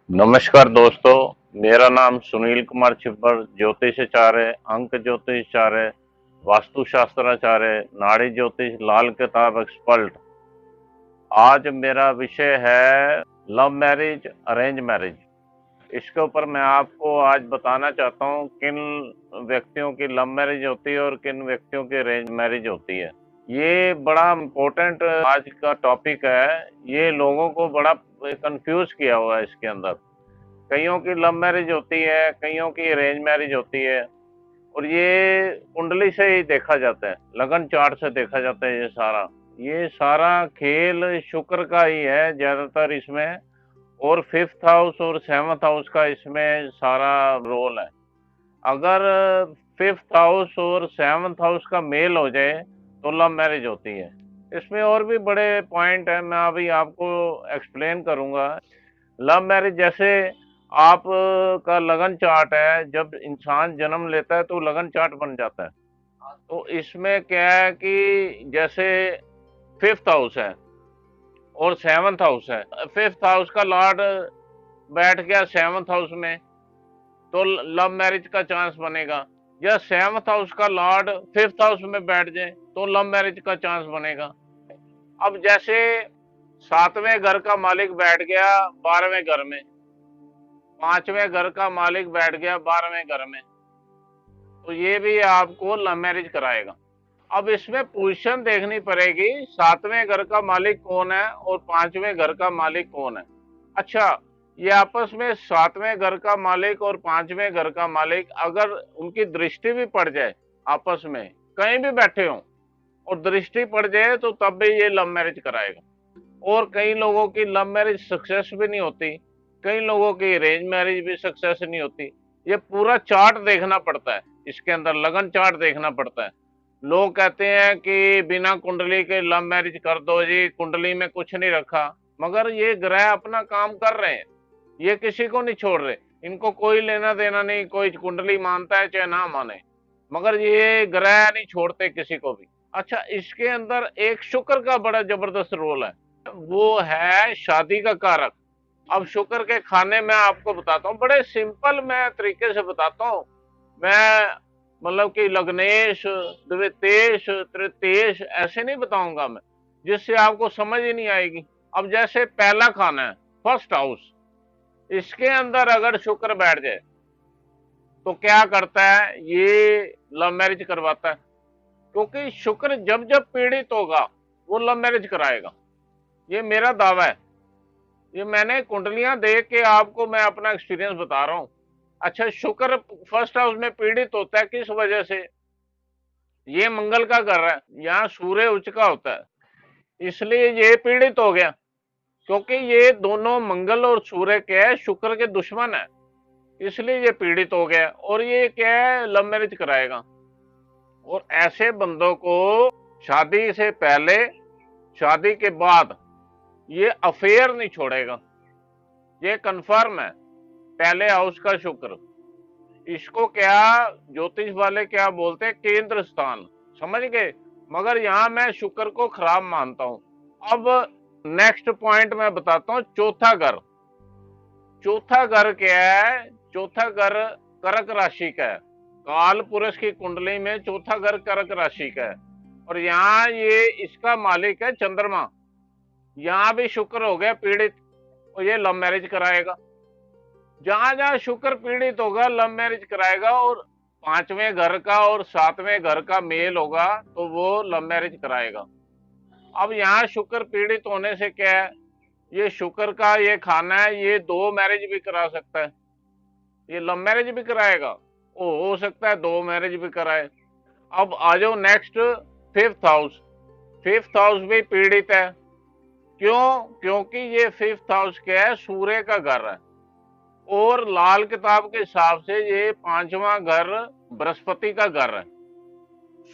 नमस्कार दोस्तों। मेरा नाम सुनील कुमार छिब्बर, ज्योतिषाचार्य, अंक ज्योतिषाचार्य, वास्तुशास्त्राचार्य, नाड़ी ज्योतिष, लाल किताब एक्सपर्ट। आज मेरा विषय है लव मैरिज, अरेंज मैरिज। इसके ऊपर मैं आपको आज बताना चाहता हूँ किन व्यक्तियों की लव मैरिज होती है और किन व्यक्तियों की अरेंज मैरिज होती है। ये बड़ा इम्पोर्टेंट आज का टॉपिक है। ये लोगों को बड़ा कंफ्यूज किया हुआ है इसके अंदर। कईयों की लव मैरिज होती है, कईयों की अरेंज मैरिज होती है, और ये कुंडली से ही देखा जाता है, लगन चार्ट से देखा जाता है। ये सारा खेल शुक्र का ही है ज्यादातर इसमें, और फिफ्थ हाउस और सेवंथ हाउस का इसमें सारा रोल है। अगर फिफ्थ हाउस और सेवंथ हाउस का मेल हो जाए तो लव मैरिज होती है। इसमें और भी बड़े पॉइंट है, मैं अभी आपको एक्सप्लेन करूंगा। लव मैरिज जैसे आप का लगन चार्ट है, जब इंसान जन्म लेता है तो लगन चार्ट बन जाता है। तो इसमें क्या है कि जैसे फिफ्थ हाउस है और सेवंथ हाउस है, फिफ्थ हाउस का लॉर्ड बैठ गया सेवंथ हाउस में तो लव मैरिज का चांस बनेगा, या सेवंथ हाउस का लॉर्ड फिफ्थ हाउस में बैठ जाए तो लव मैरिज का चांस बनेगा। अब जैसे सातवें घर का मालिक बैठ गया 12वें घर में, पांचवें घर का मालिक बैठ गया 12वें घर में, तो ये भी आपको लव मैरिज कराएगा। अब इसमें पोजीशन देखनी पड़ेगी, सातवें घर का मालिक कौन है और पांचवें घर का मालिक कौन है। अच्छा, ये आपस में सातवें घर का मालिक और पांचवें घर का मालिक अगर उनकी दृष्टि भी पड़ जाए, आपस में कहीं भी बैठे हों और दृष्टि पड़ जाए, तो तब भी ये लव मैरिज कराएगा। और कई लोगों की लव मैरिज सक्सेस भी नहीं होती, कई लोगों की अरेंज मैरिज भी सक्सेस नहीं होती। ये पूरा चार्ट देखना पड़ता है, इसके अंदर लगन चार्ट देखना पड़ता है। लोग कहते हैं कि बिना कुंडली के लव मैरिज कर दो जी, कुंडली में कुछ नहीं रखा। मगर ये ग्रह अपना काम कर रहे हैं, ये किसी को नहीं छोड़ रहे, इनको कोई लेना देना नहीं, कोई कुंडली मानता है चाहे ना माने, मगर ये ग्रह नहीं छोड़ते किसी को भी। अच्छा, इसके अंदर एक शुक्र का बड़ा जबरदस्त रोल है, वो है शादी का कारक। अब शुक्र के खाने में आपको बताता हूँ, बड़े सिंपल मैं तरीके से बताता हूँ। मैं मतलब कि लग्नेश, द्वितेश, तृतीयेश ऐसे नहीं बताऊंगा मैं, जिससे आपको समझ ही नहीं आएगी। अब जैसे पहला खाना है फर्स्ट हाउस, इसके अंदर अगर शुक्र बैठ जाए तो क्या करता है, ये लव मैरिज करवाता है। क्योंकि शुक्र जब जब पीड़ित होगा वो लव मैरिज कराएगा, ये मेरा दावा है। ये मैंने कुंडलियां देख के आपको मैं अपना एक्सपीरियंस बता रहा हूँ। अच्छा, शुक्र फर्स्ट हाउस में पीड़ित होता है किस वजह से? ये मंगल का घर है, यहाँ सूर्य उच्च का होता है, इसलिए ये पीड़ित हो गया। क्योंकि ये दोनों मंगल और सूर्य के शुक्र के दुश्मन है, इसलिए ये पीड़ित हो गया, और ये क्या है, लव मैरिज कराएगा। और ऐसे बंदों को शादी से पहले, शादी के बाद ये अफेयर नहीं छोड़ेगा, ये कंफर्म है। पहले हाउस का शुक्र, इसको क्या ज्योतिष वाले क्या बोलते हैं, केंद्र स्थान, समझ गए। मगर यहाँ मैं शुक्र को खराब मानता हूं। अब नेक्स्ट पॉइंट मैं बताता हूँ, चौथा घर। चौथा घर क्या है? चौथा घर कर्क राशि का है। काल पुरुष की कुंडली में चौथा घर कर्क राशि का है, और यहाँ ये इसका मालिक है चंद्रमा। यहाँ भी शुक्र हो गया पीड़ित, और ये लव मैरिज कराएगा। जहां जहां शुक्र पीड़ित होगा लव मैरिज कराएगा, और पांचवें घर का और सातवें घर का मेल होगा तो वो लव मैरिज कराएगा। अब यहाँ शुक्र पीड़ित होने से क्या है, ये शुक्र का ये खाना है, ये दो मैरिज भी करा सकता है, ये लव मैरिज भी कराएगा, हो सकता है दो मैरिज भी कराए। अब आ जाओ next, fifth house. Fifth house भी पीड़ित है। क्यों? क्योंकि ये फिफ्थ हाउस क्या है, सूर्य का घर है, और लाल किताब के हिसाब से ये पांचवा घर बृहस्पति का घर है।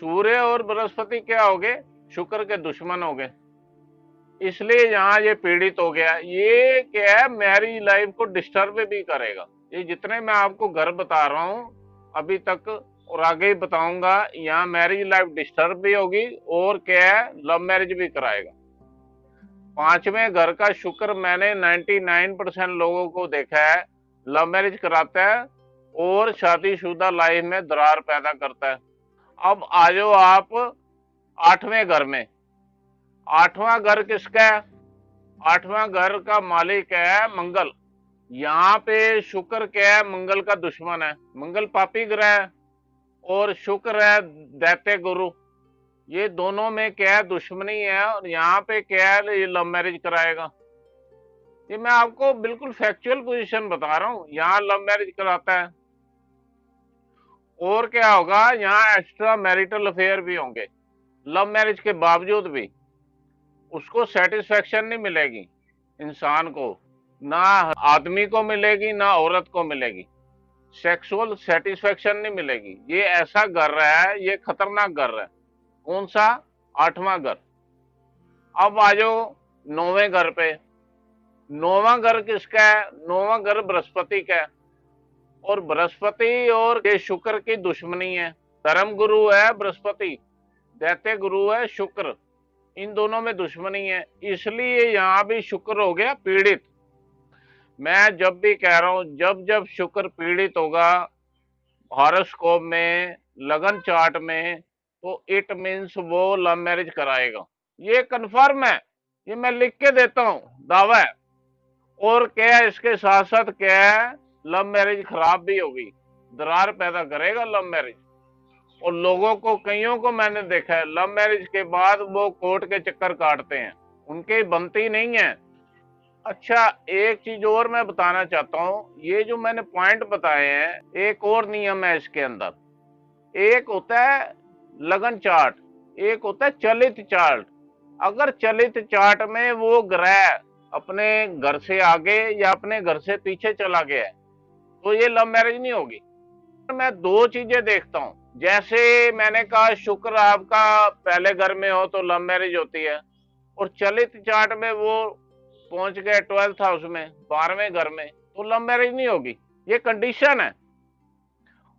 सूर्य और बृहस्पति क्या हो गए, शुक्र के दुश्मन हो गए, इसलिए यहाँ ये पीड़ित हो गया। ये क्या है, मैरिज लाइफ को डिस्टर्ब भी करेगा। ये जितने मैं आपको घर बता रहा हूँ अभी तक और आगे ही बताऊंगा, यहाँ मैरिज लाइफ डिस्टर्ब भी होगी, और क्या है, लव मैरिज भी कराएगा। पांचवें घर का शुक्र मैंने 99% लोगों को देखा है लव मैरिज कराता है और शादीशुदा लाइफ में दरार पैदा करता है। अब आ जाओ आप आठवें घर में। आठवां घर किसका है? आठवां घर का मालिक है मंगल। यहाँ पे शुक्र क्या है? मंगल का दुश्मन है। मंगल पापी ग्रह है और शुक्र है दैत्य गुरु। ये दोनों में क्या है? दुश्मनी है। और यहाँ पे क्या है? ये लव मैरिज कराएगा। ये मैं आपको बिल्कुल फैक्चुअल पोजीशन बता रहा हूँ। यहाँ लव मैरिज कराता है और क्या होगा? यहाँ एक्स्ट्रा मैरिटल अफेयर भी होंगे। लव मैरिज के बावजूद भी उसको सेटिस्फेक्शन नहीं मिलेगी इंसान को, ना आदमी को मिलेगी ना औरत को मिलेगी। सेक्सुअल सेटिस्फेक्शन नहीं मिलेगी। ये ऐसा घर है, ये खतरनाक घर है। कौन सा? आठवां घर। अब आ जाओ नौवें घर पे। नौवां घर किसका है? नौवां घर बृहस्पति का है और बृहस्पति और ये शुक्र की दुश्मनी है। धर्म गुरु है बृहस्पति, दैत्य गुरु है शुक्र। इन दोनों में दुश्मनी है, इसलिए यहां भी शुक्र हो गया पीड़ित। मैं जब भी कह रहा हूं, जब जब शुक्र पीड़ित होगा हॉरोस्कोप में, लगन चार्ट में, तो इट मीन्स वो लव मैरिज कराएगा। ये कंफर्म है, ये मैं लिख के देता हूं, दावा है। और क्या है इसके साथ साथ क्या है? लव मैरिज खराब भी होगी, दरार पैदा करेगा लव मैरिज। और लोगों को, कईयों को मैंने देखा है लव मैरिज के बाद वो कोर्ट के चक्कर काटते हैं, उनकी बनती नहीं है। अच्छा, एक चीज और मैं बताना चाहता हूँ। ये जो मैंने पॉइंट बताए हैं, एक और नियम है इसके अंदर। एक होता है लगन चार्ट, एक होता है चलित चार्ट। अगर चलित चार्ट में वो ग्रह अपने घर से आगे या अपने घर से पीछे चला गया है तो ये लव मैरिज नहीं होगी। मैं दो चीजें देखता हूँ। जैसे मैंने कहा शुक्र आपका पहले घर में हो तो लव मैरिज होती है, और चलित चार्ट में वो पहुंच गए 12th हाउस में, 12वें घर में, तो लव मैरिज नहीं होगी। ये कंडीशन है।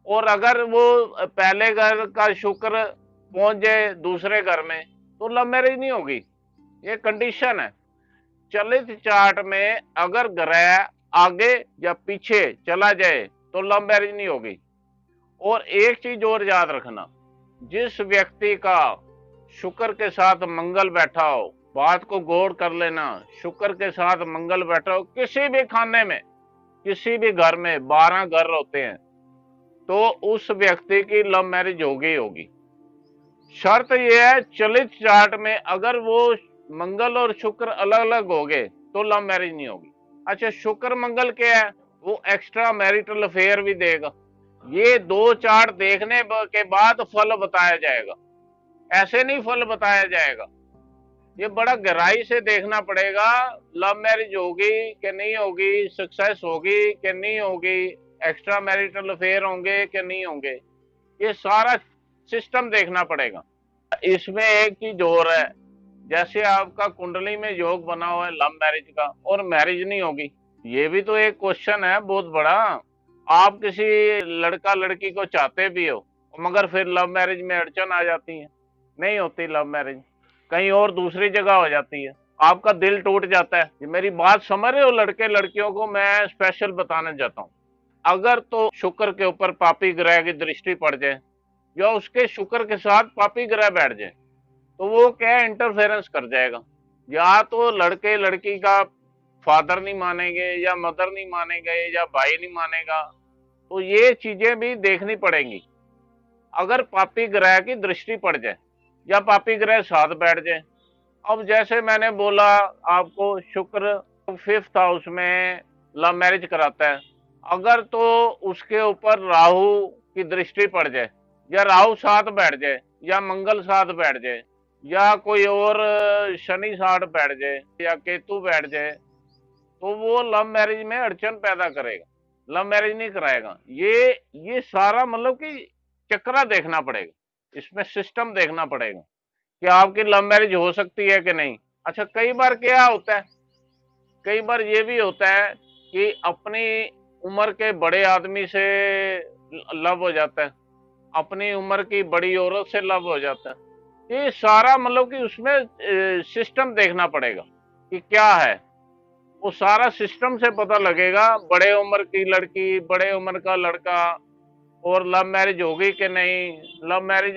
और अगर वो पहले घर का शुक्र पहुंच जाए दूसरे घर में तो लव मैरिज नहीं होगी। ये कंडीशन है। चलित चार्ट में अगर ग्रह आगे या पीछे चला जाए तो लव मैरिज नहीं होगी। और एक चीज और याद रखना, जिस व्यक्ति का शुक्र के साथ मंगल बैठा हो, बात को गौर कर लेना, शुक्र के साथ मंगल बैठा हो किसी भी खाने में, किसी भी घर में, 12 घर होते हैं, तो उस व्यक्ति की लव मैरिज होगी होगी। शर्त यह है चलित चार्ट में अगर वो मंगल और शुक्र अलग अलग हो गए तो लव मैरिज नहीं होगी। अच्छा, शुक्र मंगल क्या है? वो एक्स्ट्रा मैरिटल अफेयर भी देगा। ये दो चार्ट देखने के बाद फल बताया जाएगा, ऐसे नहीं फल बताया जाएगा। ये बड़ा गहराई से देखना पड़ेगा, लव मैरिज होगी कि नहीं होगी, सक्सेस होगी कि नहीं होगी, एक्स्ट्रा मैरिटल अफेयर होंगे कि नहीं होंगे, ये सारा सिस्टम देखना पड़ेगा। इसमें एक चीज और है, जैसे आपका कुंडली में योग बना हुआ है लव मैरिज का और मैरिज नहीं होगी, ये भी तो एक क्वेश्चन है बहुत बड़ा। आप किसी लड़का लड़की को चाहते भी हो मगर फिर लव मैरिज में अड़चन आ जाती है, नहीं होती लव मैरिज, कहीं और दूसरी जगह हो जाती है, आपका दिल टूट जाता है। ये मेरी बात समझ रहे हो? लड़के लड़कियों को मैं स्पेशल बताना चाहता हूँ। अगर तो शुक्र के ऊपर पापी ग्रह की दृष्टि पड़ जाए या उसके शुक्र के साथ पापी ग्रह बैठ जाए तो वो क्या इंटरफेरेंस कर जाएगा। या तो लड़के लड़की का फादर नहीं मानेंगे या मदर नहीं मानेंगे या भाई नहीं मानेगा, तो ये चीजें भी देखनी पड़ेंगी। अगर पापी ग्रह की दृष्टि पड़ जाए या पापी ग्रह साथ बैठ जाए। अब जैसे मैंने बोला आपको, शुक्र 5th हाउस में लव मैरिज कराता है, अगर तो उसके ऊपर राहु की दृष्टि पड़ जाए या राहु साथ बैठ जाए या मंगल साथ बैठ जाए या कोई और शनि साथ बैठ जाए या केतु बैठ जाए तो वो लव मैरिज में अड़चन पैदा करेगा, लव मैरिज नहीं कराएगा। ये सारा मतलब कि चक्रा देखना पड़ेगा, इसमें सिस्टम देखना पड़ेगा कि आपकी लव मैरिज हो सकती है कि नहीं। अच्छा, कई बार क्या होता है, कई बार ये भी होता है कि अपनी उम्र के बड़े आदमी से लव हो जाता है, अपनी उम्र की बड़ी औरत से लव हो जाता है। ये सारा मतलब कि उसमें सिस्टम देखना पड़ेगा। कि क्या है, वो सारा सिस्टम से पता लगेगा। बड़े उम्र की लड़की, बड़े उम्र का लड़का, और लव मैरिज होगी कि नहीं, लव मैरिज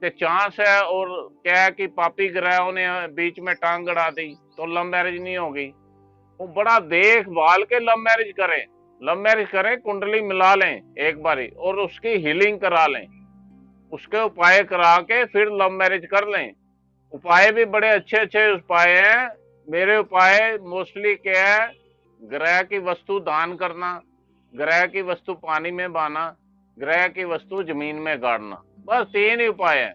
के चांस है, और क्या है कि पापी ग्रहों ने बीच में टांग अड़ा दी तो लव मैरिज नहीं होगी। वो बड़ा देखभाल के लव मैरिज करें, लव मैरिज करें, कुंडली मिला लें एक बारी और उसकी हीलिंग करा लें, उसके उपाय करा के फिर लव मैरिज कर लें। उपाय भी बड़े अच्छे अच्छे उपाय हैं। मेरे उपाय मोस्टली क्या है, ग्रह की वस्तु दान करना, ग्रह की वस्तु पानी में बहाना, ग्रह की वस्तु जमीन में गाड़ना, बस 3 ही उपाय है।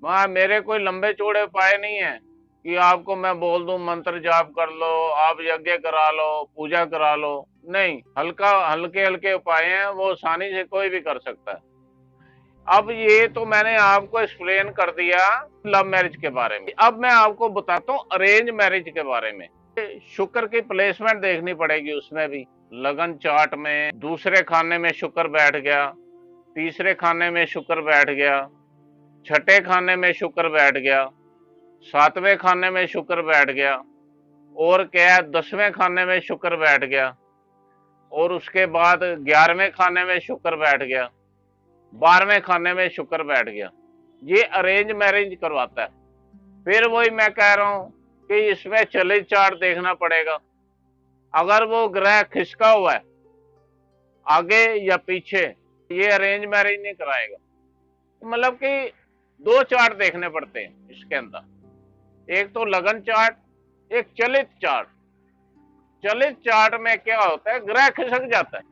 वहां मेरे कोई लंबे चौड़े उपाय नहीं है कि आपको मैं बोल दूं मंत्र जाप कर लो, आप यज्ञ करा लो, पूजा करा लो। नहीं, हल्का हल्के हल्के उपाय हैं, वो आसानी से कोई भी कर सकता है। अब ये तो मैंने आपको एक्सप्लेन कर दिया लव मैरिज के बारे में। अब मैं आपको बताता हूँ अरेंज मैरिज के बारे में। शुक्र की प्लेसमेंट देखनी पड़ेगी उसमें भी। लगन चार्ट में दूसरे खाने में शुक्र बैठ गया, तीसरे खाने में शुक्र बैठ गया, छठे खाने में शुक्र बैठ गया, सातवें खाने में शुक्र बैठ गया, और क्या है 10वें खाने में शुक्र बैठ गया, और उसके बाद 11वें खाने में शुक्र बैठ गया, 12वें खाने में शुक्र बैठ गया। ये अरेंज मैरिज करवाता है। फिर वही मैं कह रहा हूं कि इसमें चलित चार्ट देखना पड़ेगा। अगर वो ग्रह खिसका हुआ है आगे या पीछे, ये अरेंज मैरिज नहीं कराएगा। मतलब कि 2 चार्ट देखने पड़ते हैं इसके अंदर, एक तो लगन चार्ट, एक चलित चार्ट। चलित चार्ट में क्या होता है, ग्रह खिसक जाता है,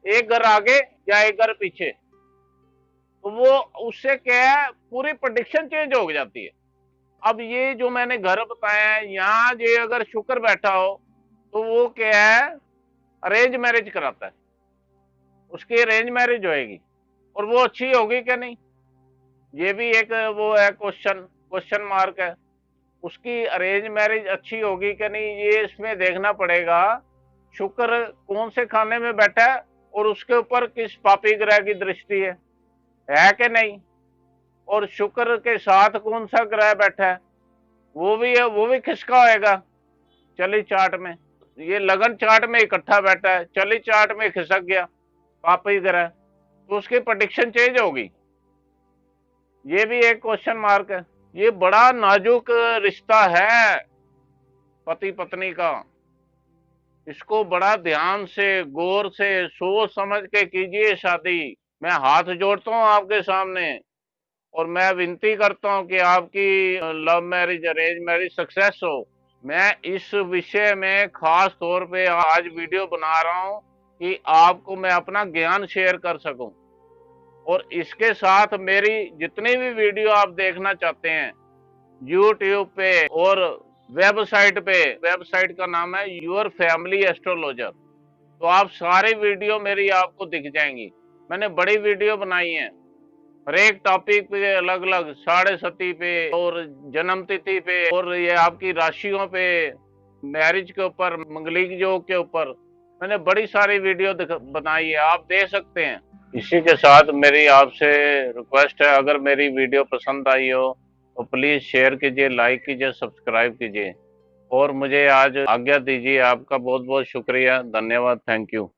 एक घर आगे या एक घर पीछे, तो वो उससे क्या है पूरी प्रेडिक्शन चेंज हो जाती है। अब ये जो मैंने घर बताया है, यहाँ ये अगर शुक्र बैठा हो तो वो क्या है अरेंज मैरिज कराता है, उसकी अरेंज मैरिज होएगी, और वो अच्छी होगी क्या नहीं, ये भी एक वो है क्वेश्चन मार्क है। उसकी अरेंज मैरिज अच्छी होगी क्या नहीं, ये इसमें देखना पड़ेगा शुक्र कौन से खाने में बैठा है और उसके ऊपर किस पापी ग्रह की दृष्टि है कि नहीं, और शुक्र के साथ कौन सा ग्रह बैठा है वो भी है, वो भी खिसका होएगा चली चार्ट में। ये लगन चार्ट में इकट्ठा बैठा है, चली चार्ट में खिसक गया पापी ग्रह, तो उसकी प्रेडिक्शन चेंज होगी। ये भी एक क्वेश्चन मार्क है। ये बड़ा नाजुक रिश्ता है पति पत्नी का, इसको बड़ा ध्यान से गौर से सोच समझ के कीजिए शादी। मैं हाथ जोड़ता हूँ आपके सामने और मैं विनती करता हूँ कि आपकी love marriage arrange marriage success हो। मैं इस विषय में खास तौर पे आज वीडियो बना रहा हूँ कि आपको मैं अपना ज्ञान शेयर कर सकूं, और इसके साथ मेरी जितनी भी वीडियो आप देखना चाहते हैं यूट्यूब पे और वेबसाइट पे, वेबसाइट का नाम है योर फैमिली एस्ट्रोलॉजर, तो आप सारी वीडियो मेरी आपको दिख जाएंगी। मैंने बड़ी वीडियो बनाई है, हर एक टॉपिक पे अलग अलग, 7.5 पे और जन्म तिथि पे, और ये आपकी राशियों पे, मैरिज के ऊपर, मंगलिक योग के ऊपर मैंने बड़ी सारी वीडियो बनाई है, आप देख सकते हैं। इसी के साथ मेरी आपसे रिक्वेस्ट है, अगर मेरी वीडियो पसंद आई हो तो प्लीज शेयर कीजिए, लाइक कीजिए, सब्सक्राइब कीजिए, और मुझे आज आज्ञा दीजिए। आपका बहुत बहुत शुक्रिया, धन्यवाद, थैंक यू।